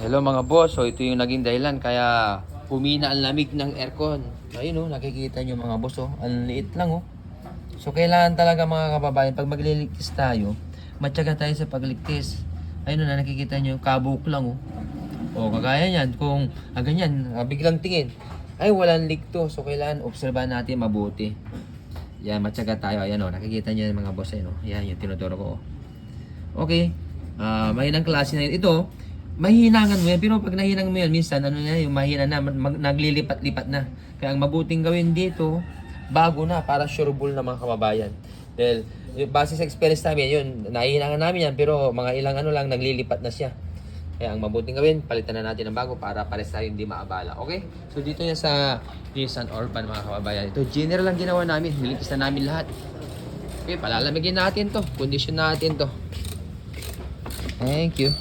Hello mga boss, so ito yung naging dahilan kaya humina ang lamig ng aircon. Ayun nakikita nyo mga boss ang liit lang So kailangan talaga mga kababayan, pag magliligtis tayo, matyaga tayo sa pagligtis. Ayun nakikita nyo, kabuk lang kagaya niyan, kung ganyan, biglang tingin, ay walang leak to. So kailangan obserbahan natin mabuti. Yan, matyaga tayo. Ayan nakikita nyo yung mga boss. Yan yung tinuturo ko. Okay, mahinang klase na yun. Ito, mahihinangan mo yan, pero pag nahinang mo yan, minsan, yung mahina na, naglilipat-lipat na. Kaya ang mabuting gawin dito, bago na, para sureball na mga kababayan. Dahil, base sa experience namin, yun, nahihinangan namin yan, pero mga ilang lang, naglilipat na siya. Kaya ang mabuting gawin, palitan na natin ng bago para pares tayo hindi maabala. Okay? So dito yan sa Nissan Orban mga kababayan. Ito, general lang ginawa namin, niligtas na namin lahat. Okay, palalamigin natin to, condition natin to. Thank you.